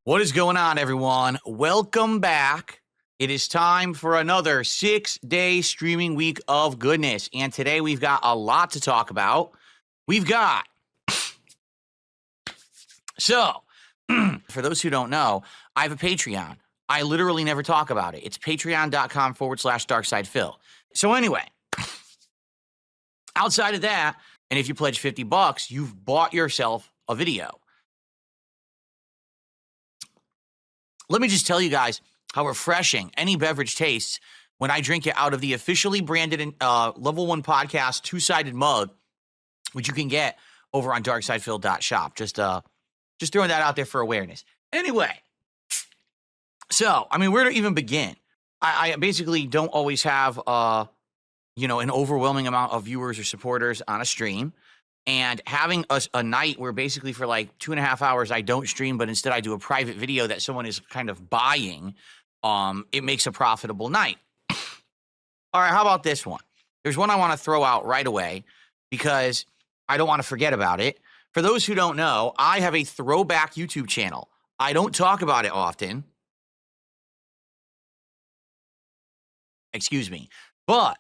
What is going on, everyone? Welcome back. It is time for another 6-day streaming week of goodness. And today we've got a lot to talk about. So, for those who don't know, I have a Patreon. I literally never talk about it. It's patreon.com/darksidephil. So anyway, outside of that, and if you pledge $50, you've bought yourself a video. Let me just tell you guys how refreshing any beverage tastes when I drink it out of the officially branded Level 1 Podcast two-sided mug, which you can get over on darksidephil.shop. Just throwing that out there for awareness. Anyway, so, I mean, where to even begin? I basically don't always have, an overwhelming amount of viewers or supporters on a stream. And having a night where basically for like 2.5 hours I don't stream, but instead I do a private video that someone is kind of buying, it makes a profitable night. All right, how about this one? There's one I want to throw out right away because I don't want to forget about it. For those who don't know, I have a throwback YouTube channel. I don't talk about it often. Excuse me. But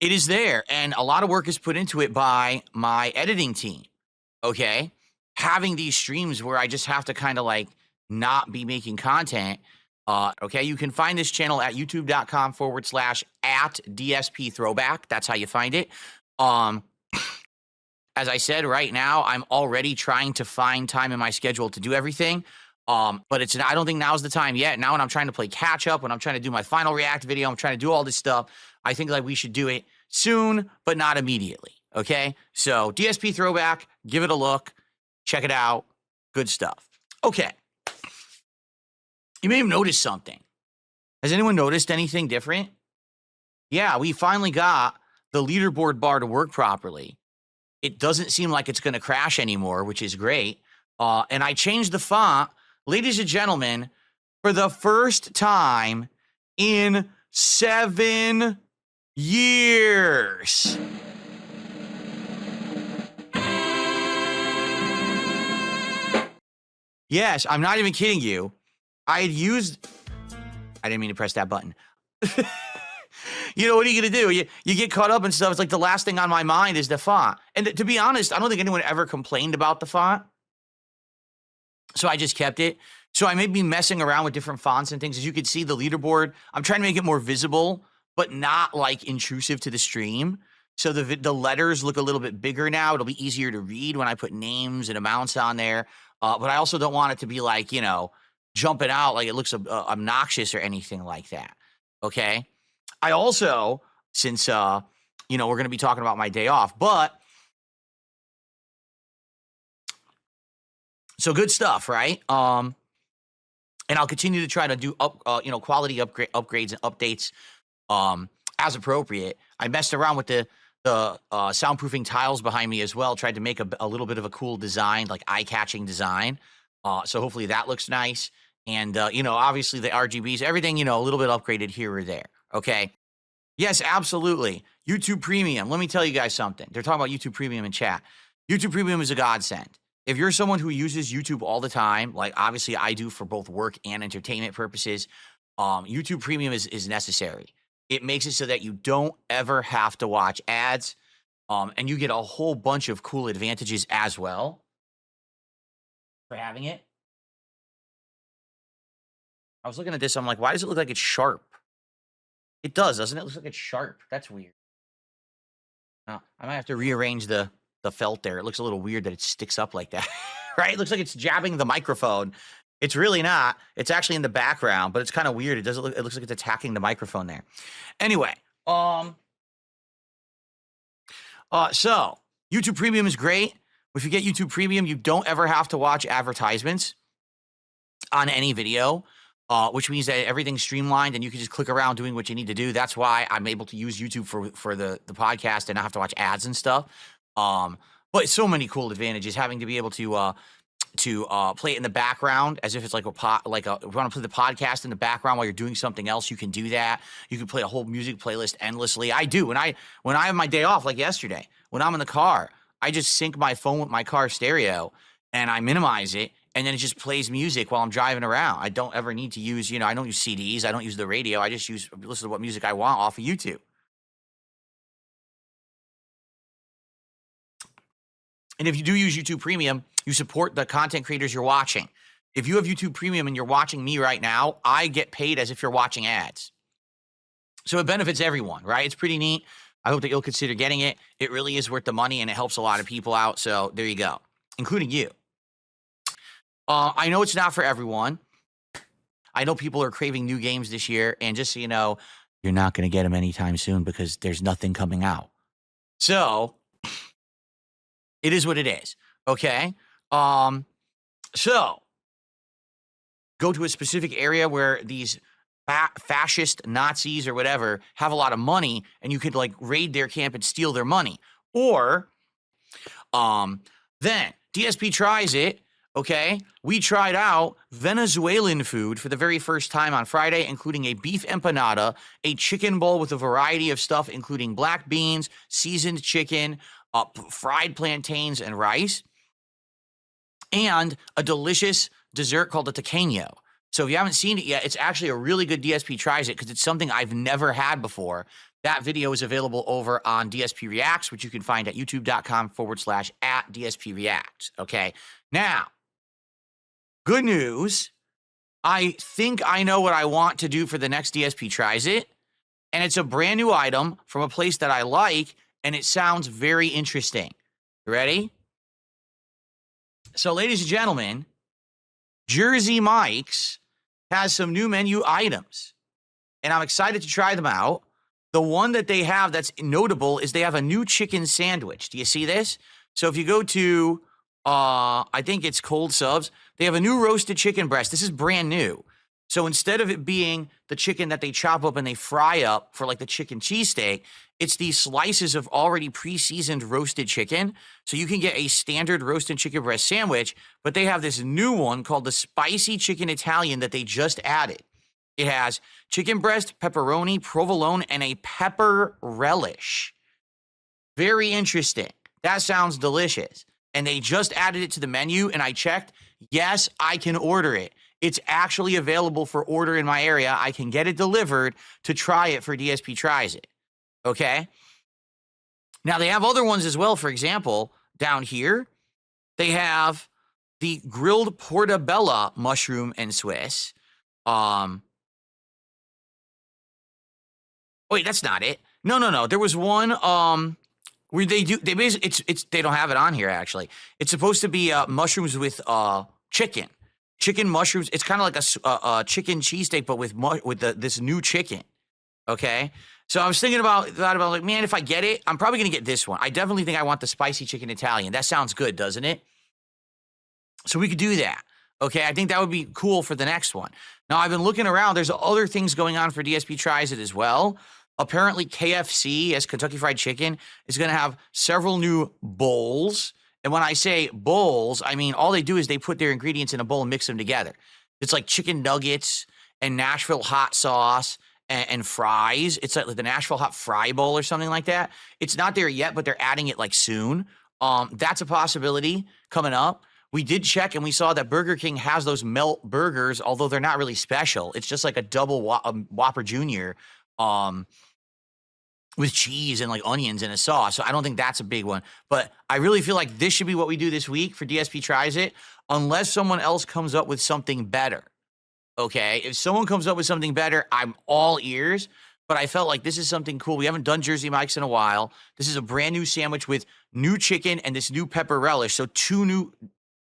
it is there, and a lot of work is put into it by my editing team, okay? Having these streams where I just have to kind of like not be making content, okay? You can find this channel at youtube.com/@DSPThrowback. That's how you find it. As I said, right now, I'm already trying to find time in my schedule to do everything, but I don't think now's the time yet. Now when I'm trying to play catch up, when I'm trying to do my final react video, I'm trying to do all this stuff. I think like we should do it soon, but not immediately, okay? So DSP Throwback, give it a look, check it out, good stuff. Okay, you may have noticed something. Has anyone noticed anything different? Yeah, we finally got the leaderboard bar to work properly. It doesn't seem like it's gonna crash anymore, which is great. And I changed the font, ladies and gentlemen, for the first time in 7 years. Yes, I'm not even kidding you. I didn't mean to press that button. What are you going to do? You get caught up and stuff. It's like the last thing on my mind is the font. And to be honest, I don't think anyone ever complained about the font. So I just kept it. So I may be messing around with different fonts and things. As you can see, the leaderboard, I'm trying to make it more visible, but not like intrusive to the stream. So the letters look a little bit bigger now. It'll be easier to read when I put names and amounts on there. But I also don't want it to be like, jumping out like it looks obnoxious or anything like that. Okay. I also, since, we're going to be talking about my day off, but so good stuff, right? And I'll continue to try to do quality upgrades and updates as appropriate. I messed around with the soundproofing tiles behind me as well. Tried to make a little bit of a cool design, like eye-catching design. So hopefully that looks nice. And obviously the RGBs, everything a little bit upgraded here or there. Okay. Yes, absolutely. YouTube Premium. Let me tell you guys something. They're talking about YouTube Premium in chat. YouTube Premium is a godsend. If you're someone who uses YouTube all the time, like obviously I do for both work and entertainment purposes, YouTube Premium is necessary. It makes it so that you don't ever have to watch ads, and you get a whole bunch of cool advantages as well for having it. I was looking at this, I'm like, why does it look like it's sharp? It does, doesn't it? It looks like it's sharp. That's weird. I might have to rearrange the felt there. It looks a little weird that it sticks up like that, right? It looks like it's jabbing the microphone. It's really not. It's actually in the background, but it's kind of weird. It looks like it's attacking the microphone there. Anyway, so YouTube Premium is great. If you get YouTube Premium, you don't ever have to watch advertisements on any video, which means that everything's streamlined and you can just click around doing what you need to do. That's why I'm able to use YouTube for the podcast and not have to watch ads and stuff. But so many cool advantages, having to be able to play it in the background as if it's like if you want to play the podcast in the background while you're doing something else, you can do that. You can play a whole music playlist endlessly. I do. When I have my day off, like yesterday, when I'm in the car, I just sync my phone with my car stereo and I minimize it and then it just plays music while I'm driving around. I don't ever need to use, I don't use CDs. I don't use the radio. I just listen to what music I want off of YouTube. And if you do use YouTube Premium, you support the content creators you're watching. If you have YouTube Premium and you're watching me right now, I get paid as if you're watching ads. So it benefits everyone, right? It's pretty neat. I hope that you'll consider getting it. It really is worth the money, and it helps a lot of people out. So there you go, including you. I know it's not for everyone. I know people are craving new games this year, and just so you know, you're not going to get them anytime soon because there's nothing coming out. So it is what it is, okay? So go to a specific area where these fascist Nazis or whatever have a lot of money, and you could like raid their camp and steal their money. Or then DSP tries it, okay? We tried out Venezuelan food for the very first time on Friday, including a beef empanada, a chicken bowl with a variety of stuff, including black beans, seasoned chicken, fried plantains and rice, and a delicious dessert called a tequeño. So if you haven't seen it yet, it's actually a really good DSP tries it because it's something I've never had before. That video is available over on DSPReacts, which you can find at youtube.com/@DSPReacts. Okay. Now, good news. I think I know what I want to do for the next DSP tries it. And it's a brand new item from a place that I like, and it sounds very interesting. You ready? So, ladies and gentlemen, Jersey Mike's has some new menu items, and I'm excited to try them out. The one that they have that's notable is they have a new chicken sandwich. Do you see this? So if you go to, I think it's Cold Subs, they have a new roasted chicken breast. This is brand new. So instead of it being the chicken that they chop up and they fry up for like the chicken cheesesteak, it's these slices of already pre-seasoned roasted chicken. So you can get a standard roasted chicken breast sandwich, but they have this new one called the spicy chicken Italian that they just added. It has chicken breast, pepperoni, provolone, and a pepper relish. Very interesting. That sounds delicious. And they just added it to the menu, and I checked. Yes, I can order it. It's actually available for order in my area. I can get it delivered to try it for DSP Tries It. Okay? Now, they have other ones as well. For example, down here, they have the grilled portabella mushroom and Swiss. Wait, that's not it. No. There was one where they basically they don't have it on here actually. It's supposed to be mushrooms with chicken mushrooms. It's kind of like a chicken cheesesteak, but with this new chicken. Okay, so I was thinking about like, man, if I get it, I'm probably gonna get this one. I definitely think I want the spicy chicken Italian. That sounds good, doesn't it? So we could do that. Okay, I think that would be cool for the next one. Now I've been looking around. There's other things going on for DSP Tries It as well. Apparently, KFC, as Kentucky Fried Chicken, is going to have several new bowls. And when I say bowls, I mean all they do is they put their ingredients in a bowl and mix them together. It's like chicken nuggets and Nashville hot sauce and fries. It's like the Nashville hot fry bowl or something like that. It's not there yet, but they're adding it like soon. That's a possibility coming up. We did check and we saw that Burger King has those melt burgers, although they're not really special. It's just like a double Whopper Jr., with cheese and like onions and a sauce. So I don't think that's a big one. But I really feel like this should be what we do this week for DSP Tries It, unless someone else comes up with something better. Okay? If someone comes up with something better, I'm all ears. But I felt like this is something cool. We haven't done Jersey Mike's in a while. This is a brand new sandwich with new chicken and this new pepper relish. So 2 new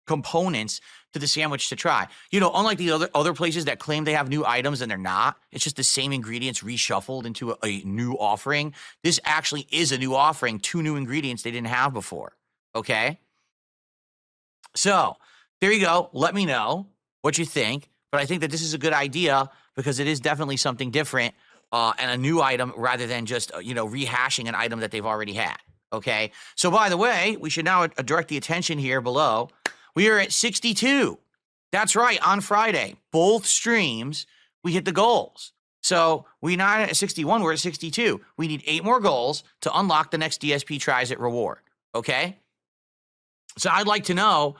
components to the sandwich to try. You know, unlike the other places that claim they have new items and they're not, it's just the same ingredients reshuffled into a new offering. This actually is a new offering, 2 new ingredients they didn't have before. Okay? So, there you go. Let me know what you think. But I think that this is a good idea because it is definitely something different and a new item rather than just, rehashing an item that they've already had. Okay? So, by the way, we should now direct the attention here below. We are at 62. That's right. On Friday, both streams, we hit the goals. So we're not at 61. We're at 62. We need 8 more goals to unlock the next DSP Tries It reward. Okay? So I'd like to know,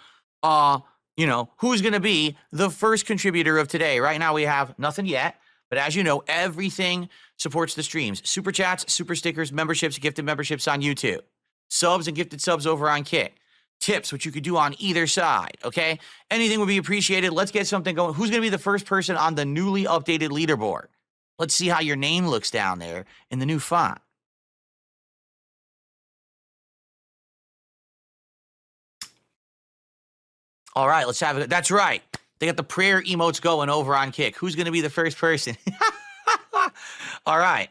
who's going to be the first contributor of today. Right now we have nothing yet, but as you know, everything supports the streams. Super chats, super stickers, memberships, gifted memberships on YouTube, subs and gifted subs over on Kick, tips, which you could do on either side, okay? Anything would be appreciated. Let's get something going. Who's going to be the first person on the newly updated leaderboard? Let's see how your name looks down there in the new font. All right, let's have it. That's right. They got the prayer emotes going over on Kick. Who's going to be the first person? All right.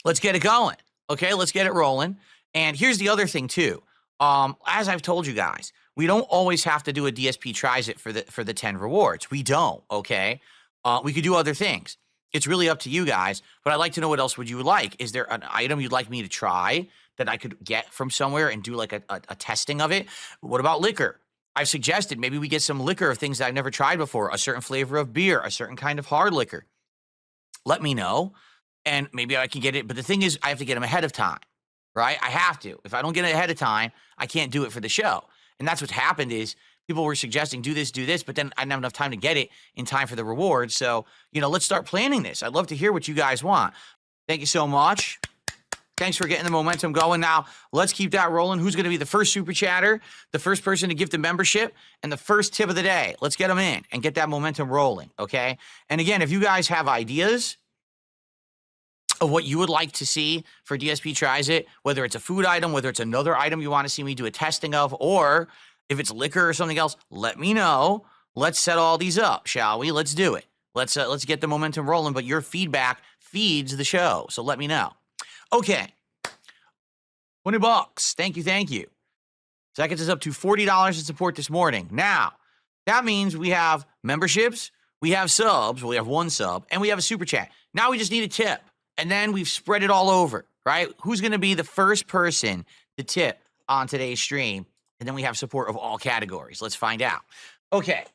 Let's get it going. Okay, let's get it rolling. And here's the other thing too. As I've told you guys, we don't always have to do a DSP tries it for the 10 rewards. We don't, okay? We could do other things. It's really up to you guys, but I'd like to know what else would you like. Is there an item you'd like me to try that I could get from somewhere and do like a testing of it? What about liquor? I've suggested maybe we get some liquor of things that I've never tried before, a certain flavor of beer, a certain kind of hard liquor. Let me know, and maybe I can get it. But the thing is, I have to get them ahead of time, right? I have to. If I don't get it ahead of time, I can't do it for the show. And that's what's happened is people were suggesting do this, but then I didn't have enough time to get it in time for the rewards. So, let's start planning this. I'd love to hear what you guys want. Thank you so much. Thanks for getting the momentum going. Now, let's keep that rolling. Who's going to be the first super chatter, the first person to gift a membership, and the first tip of the day? Let's get them in and get that momentum rolling, okay? And again, if you guys have ideas of what you would like to see for DSP Tries It, whether it's a food item, whether it's another item you want to see me do a testing of, or if it's liquor or something else, let me know. Let's set all these up, shall we? Let's do it. Let's get the momentum rolling, but your feedback feeds the show, so let me know. Okay, $20. Thank you. So that gets us up to $40 in support this morning. Now, that means we have memberships, we have subs, we have one sub, and we have a super chat. Now we just need a tip, and then we've spread it all over, right? Who's going to be the first person to tip on today's stream? And then we have support of all categories. Let's find out. Okay,